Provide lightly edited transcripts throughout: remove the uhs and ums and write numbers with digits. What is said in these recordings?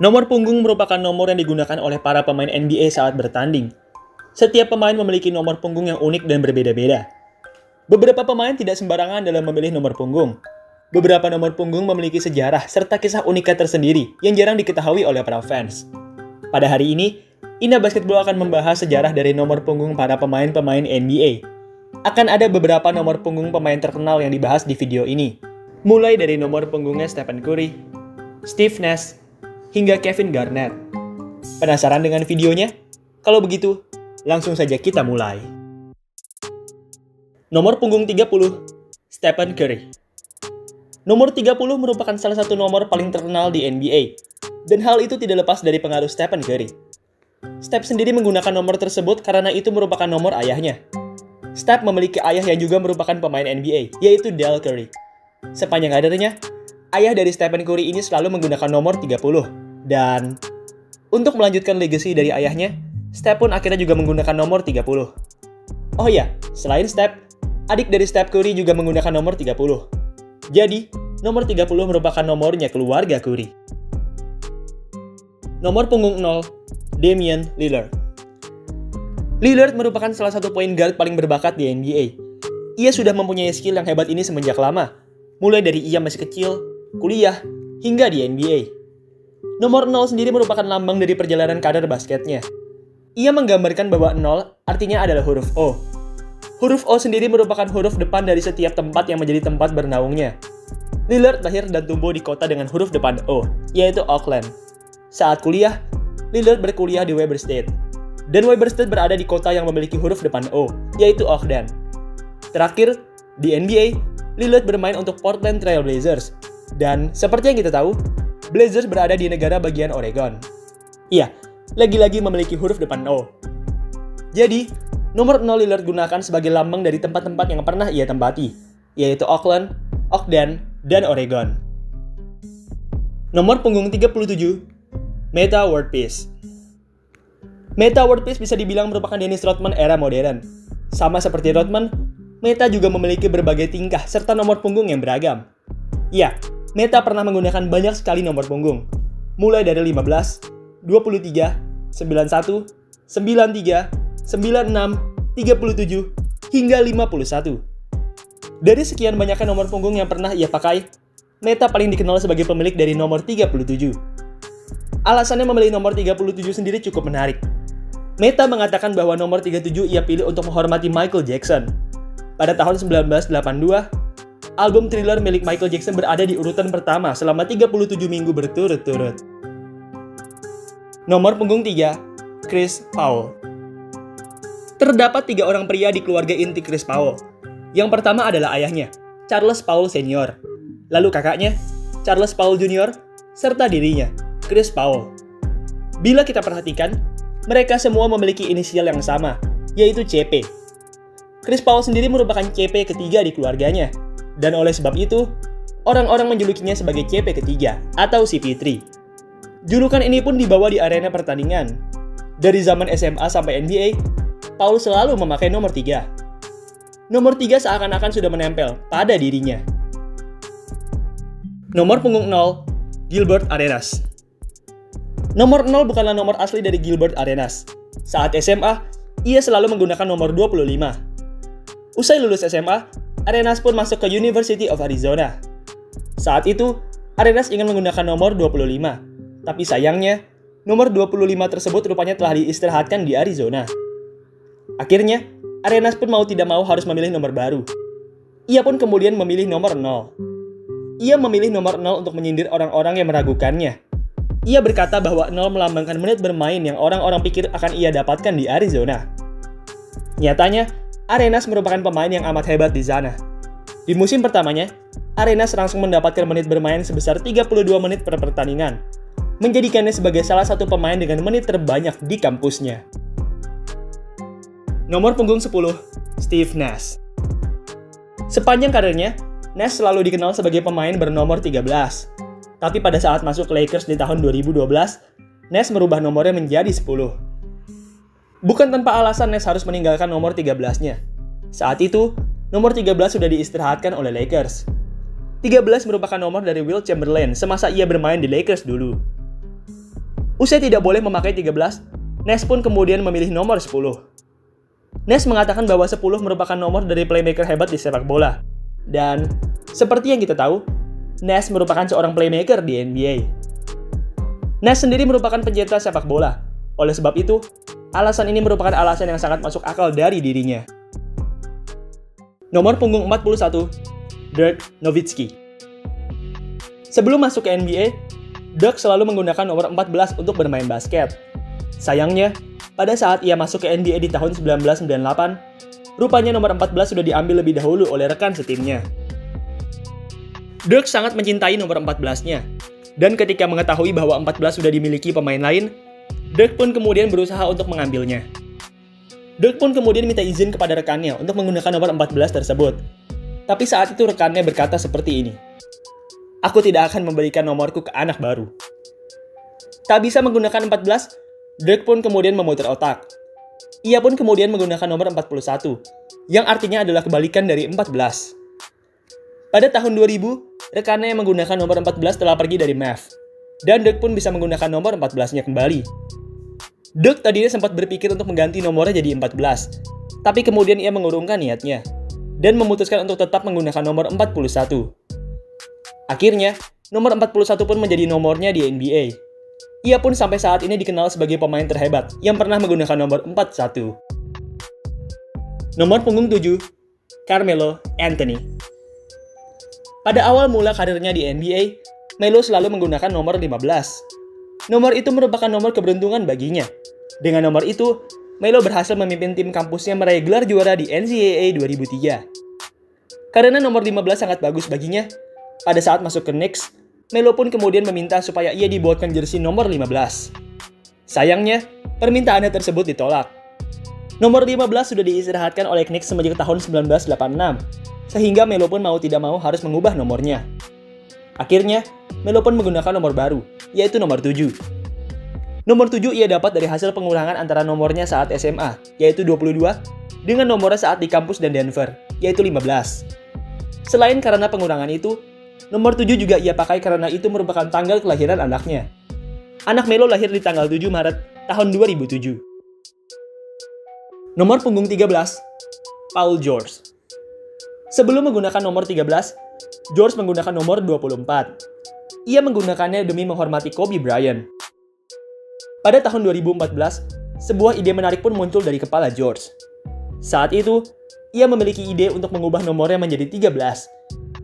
Nomor punggung merupakan nomor yang digunakan oleh para pemain NBA saat bertanding. Setiap pemain memiliki nomor punggung yang unik dan berbeda-beda. Beberapa pemain tidak sembarangan dalam memilih nomor punggung. Beberapa nomor punggung memiliki sejarah serta kisah uniknya tersendiri yang jarang diketahui oleh para fans. Pada hari ini, Ina Basketball akan membahas sejarah dari nomor punggung para pemain-pemain NBA. Akan ada beberapa nomor punggung pemain terkenal yang dibahas di video ini. Mulai dari nomor punggungnya Stephen Curry, Steve Nash, hingga Kevin Garnett. Penasaran dengan videonya? Kalau begitu, langsung saja kita mulai. Nomor punggung 30, Stephen Curry. Nomor 30 merupakan salah satu nomor paling terkenal di NBA, dan hal itu tidak lepas dari pengaruh Stephen Curry. Steph sendiri menggunakan nomor tersebut karena itu merupakan nomor ayahnya. Steph memiliki ayah yang juga merupakan pemain NBA, yaitu Dell Curry. Sepanjang karirnya, ayah dari Stephen Curry ini selalu menggunakan nomor 30. Dan untuk melanjutkan legasi dari ayahnya, Steph pun akhirnya juga menggunakan nomor 30. Oh iya, selain Steph, adik dari Steph Curry juga menggunakan nomor 30. Jadi, nomor 30 merupakan nomornya keluarga Curry. Nomor punggung 0, Damian Lillard. Lillard merupakan salah satu point guard paling berbakat di NBA. Ia sudah mempunyai skill yang hebat ini semenjak lama, mulai dari ia masih kecil, kuliah, hingga di NBA. Nomor 0 sendiri merupakan lambang dari perjalanan karir basketnya. Ia menggambarkan bahwa 0 artinya adalah huruf O. Huruf O sendiri merupakan huruf depan dari setiap tempat yang menjadi tempat bernaungnya. Lillard lahir dan tumbuh di kota dengan huruf depan O, yaitu Oakland. Saat kuliah, Lillard berkuliah di Weber State. Dan Weber State berada di kota yang memiliki huruf depan O, yaitu Ogden. Terakhir, di NBA, Lillard bermain untuk Portland Trail Blazers. Dan seperti yang kita tahu, Blazers berada di negara bagian Oregon. Iya, lagi-lagi memiliki huruf depan O. Jadi, nomor 0 Lillard gunakan sebagai lambang dari tempat-tempat yang pernah ia tempati, yaitu Oakland, Ogden, dan Oregon. Nomor punggung 37, Metta World Peace. Metta World Peace bisa dibilang merupakan Dennis Rodman era modern. Sama seperti Rodman, Metta juga memiliki berbagai tingkah serta nomor punggung yang beragam. Ya, Metta pernah menggunakan banyak sekali nomor punggung, mulai dari 15, 23, 91, 93, 96, 37, hingga 51. Dari sekian banyaknya nomor punggung yang pernah ia pakai, Metta paling dikenal sebagai pemilik dari nomor 37. Alasannya memilih nomor 37 sendiri cukup menarik. Metta mengatakan bahwa nomor 37 ia pilih untuk menghormati Michael Jackson. Pada tahun 1982, album Thriller milik Michael Jackson berada di urutan pertama selama 37 minggu berturut-turut. Nomor punggung 3, Chris Paul. Terdapat 3 orang pria di keluarga inti Chris Paul. Yang pertama adalah ayahnya, Charles Paul Sr., lalu kakaknya, Charles Paul Jr., serta dirinya, Chris Paul. Bila kita perhatikan, mereka semua memiliki inisial yang sama, yaitu CP. Chris Paul sendiri merupakan CP ketiga di keluarganya, dan oleh sebab itu, orang-orang menjulukinya sebagai CP ketiga atau CP3. Julukan ini pun dibawa di arena pertandingan. Dari zaman SMA sampai NBA, Paul selalu memakai nomor 3. Nomor 3 seakan-akan sudah menempel pada dirinya. Nomor punggung 0, Gilbert Arenas. Nomor 0 bukanlah nomor asli dari Gilbert Arenas. Saat SMA, ia selalu menggunakan nomor 25. Usai lulus SMA, Arenas pun masuk ke University of Arizona. Saat itu, Arenas ingin menggunakan nomor 25. Tapi sayangnya, nomor 25 tersebut rupanya telah diistirahatkan di Arizona. Akhirnya, Arenas pun mau tidak mau harus memilih nomor baru. Ia pun kemudian memilih nomor 0. Ia memilih nomor 0 untuk menyindir orang-orang yang meragukannya. Ia berkata bahwa 0 melambangkan menit bermain yang orang-orang pikir akan ia dapatkan di Arizona. Nyatanya, Arenas merupakan pemain yang amat hebat di sana. Di musim pertamanya, Arenas langsung mendapatkan menit bermain sebesar 32 menit per pertandingan, menjadikannya sebagai salah satu pemain dengan menit terbanyak di kampusnya. Nomor punggung 10, Steve Nash. Sepanjang karirnya, Nash selalu dikenal sebagai pemain bernomor 13. Tapi pada saat masuk ke Lakers di tahun 2012, Nash merubah nomornya menjadi 10. Bukan tanpa alasan Nash harus meninggalkan nomor 13-nya. Saat itu, nomor 13 sudah diistirahatkan oleh Lakers. 13 merupakan nomor dari Wilt Chamberlain semasa ia bermain di Lakers dulu. Usai tidak boleh memakai 13, Nash pun kemudian memilih nomor 10. Nash mengatakan bahwa 10 merupakan nomor dari playmaker hebat di sepak bola. Dan seperti yang kita tahu, Nash merupakan seorang playmaker di NBA. Nash sendiri merupakan pencinta sepak bola. Oleh sebab itu, alasan ini merupakan alasan yang sangat masuk akal dari dirinya. Nomor punggung 41, Dirk Nowitzki. Sebelum masuk ke NBA, Dirk selalu menggunakan nomor 14 untuk bermain basket. Sayangnya, pada saat ia masuk ke NBA di tahun 1998, rupanya nomor 14 sudah diambil lebih dahulu oleh rekan setimnya. Dirk sangat mencintai nomor 14-nya, dan ketika mengetahui bahwa 14 sudah dimiliki pemain lain, Dirk pun kemudian berusaha untuk mengambilnya. Dirk pun kemudian minta izin kepada rekannya untuk menggunakan nomor 14 tersebut. Tapi saat itu rekannya berkata seperti ini, "Aku tidak akan memberikan nomorku ke anak baru." Tak bisa menggunakan 14, Dirk pun kemudian memutar otak. Ia pun kemudian menggunakan nomor 41, yang artinya adalah kebalikan dari 14. Pada tahun 2000, rekannya yang menggunakan nomor 14 telah pergi dari Mavs, dan Dirk pun bisa menggunakan nomor 14-nya kembali. Dirk tadinya sempat berpikir untuk mengganti nomornya jadi 14, tapi kemudian ia mengurungkan niatnya, dan memutuskan untuk tetap menggunakan nomor 41. Akhirnya, nomor 41 pun menjadi nomornya di NBA. Ia pun sampai saat ini dikenal sebagai pemain terhebat yang pernah menggunakan nomor 41. Nomor punggung 7, Carmelo Anthony. Pada awal mula karirnya di NBA, Melo selalu menggunakan nomor 15. Nomor itu merupakan nomor keberuntungan baginya. Dengan nomor itu, Melo berhasil memimpin tim kampusnya meraih gelar juara di NCAA 2003. Karena nomor 15 sangat bagus baginya, pada saat masuk ke Knicks, Melo pun kemudian meminta supaya ia dibuatkan jersey nomor 15. Sayangnya, permintaannya tersebut ditolak. Nomor 15 sudah diistirahatkan oleh Knicks sejak tahun 1986, sehingga Melo pun mau tidak mau harus mengubah nomornya. Akhirnya, Melo pun menggunakan nomor baru, yaitu nomor 7. Nomor 7 ia dapat dari hasil pengurangan antara nomornya saat SMA, yaitu 22, dengan nomornya saat di kampus dan Denver, yaitu 15. Selain karena pengurangan itu, nomor 7 juga ia pakai karena itu merupakan tanggal kelahiran anaknya. Anak Melo lahir di tanggal 7 Maret tahun 2007. Nomor punggung 13, Paul George. Sebelum menggunakan nomor 13, George menggunakan nomor 24. Ia menggunakannya demi menghormati Kobe Bryant. Pada tahun 2014, sebuah ide menarik pun muncul dari kepala George. Saat itu, ia memiliki ide untuk mengubah nomornya menjadi 13.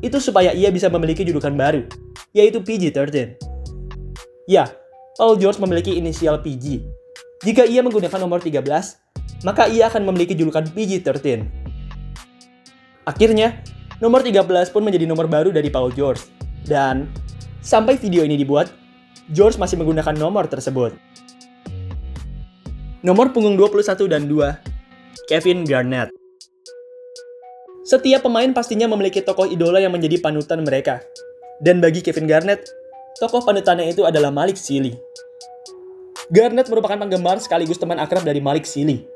Itu supaya ia bisa memiliki julukan baru, yaitu PG-13. Ya, Paul George memiliki inisial PG. Jika ia menggunakan nomor 13, maka ia akan memiliki julukan PG-13. Akhirnya, nomor 13 pun menjadi nomor baru dari Paul George. Dan, sampai video ini dibuat, George masih menggunakan nomor tersebut. Nomor punggung 21 dan 2, Kevin Garnett. Setiap pemain pastinya memiliki tokoh idola yang menjadi panutan mereka. Dan bagi Kevin Garnett, tokoh panutannya itu adalah Malik Sealy. Garnett merupakan penggemar sekaligus teman akrab dari Malik Sealy.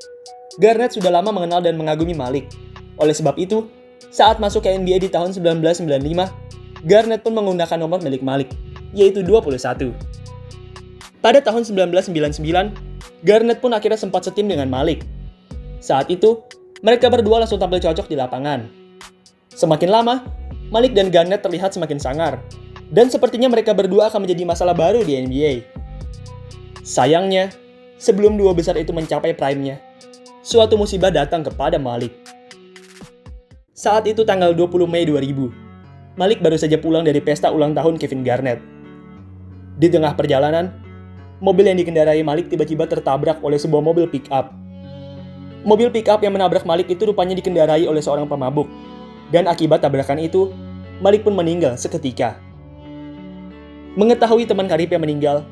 Garnett sudah lama mengenal dan mengagumi Malik. Oleh sebab itu, saat masuk ke NBA di tahun 1995, Garnett pun menggunakan nomor milik Malik, yaitu 21. Pada tahun 1999, Garnett pun akhirnya sempat setim dengan Malik. Saat itu, mereka berdua langsung tampil cocok di lapangan. Semakin lama, Malik dan Garnett terlihat semakin sangar, dan sepertinya mereka berdua akan menjadi masalah baru di NBA. Sayangnya, sebelum dua besar itu mencapai prime-nya, suatu musibah datang kepada Malik. Saat itu tanggal 20 Mei 2000, Malik baru saja pulang dari pesta ulang tahun Kevin Garnett. Di tengah perjalanan, mobil yang dikendarai Malik tiba-tiba tertabrak oleh sebuah mobil pick-up. Mobil pick-up yang menabrak Malik itu rupanya dikendarai oleh seorang pemabuk. Dan akibat tabrakan itu, Malik pun meninggal seketika. Mengetahui teman karibnya meninggal,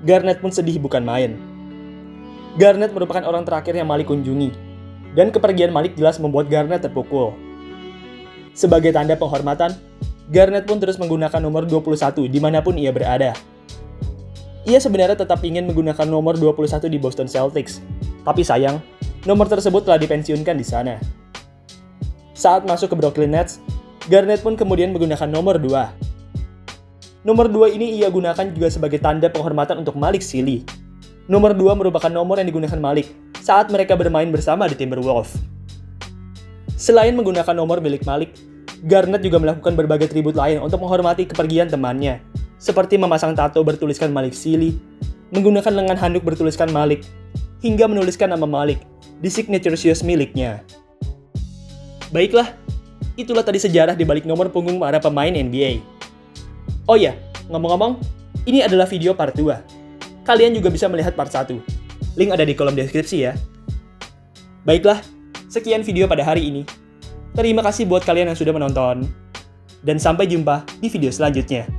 Garnett pun sedih bukan main. Garnett merupakan orang terakhir yang Malik kunjungi, dan kepergian Malik jelas membuat Garnett terpukul. Sebagai tanda penghormatan, Garnett pun terus menggunakan nomor 21 dimanapun ia berada. Ia sebenarnya tetap ingin menggunakan nomor 21 di Boston Celtics, tapi sayang, nomor tersebut telah dipensiunkan di sana. Saat masuk ke Brooklyn Nets, Garnett pun kemudian menggunakan nomor 2. Nomor 2 ini ia gunakan juga sebagai tanda penghormatan untuk Malik Sealy. Nomor 2 merupakan nomor yang digunakan Malik saat mereka bermain bersama di Timberwolves. Selain menggunakan nomor milik Malik, Garnett juga melakukan berbagai tribut lain untuk menghormati kepergian temannya, seperti memasang tato bertuliskan Malik Sealy, menggunakan lengan handuk bertuliskan Malik, hingga menuliskan nama Malik di signature shoes miliknya. Baiklah, itulah tadi sejarah di balik nomor punggung para pemain NBA. Oh ya, ngomong-ngomong, ini adalah video part 2. Kalian juga bisa melihat part 1. Link ada di kolom deskripsi ya. Baiklah, sekian video pada hari ini. Terima kasih buat kalian yang sudah menonton. Dan sampai jumpa di video selanjutnya.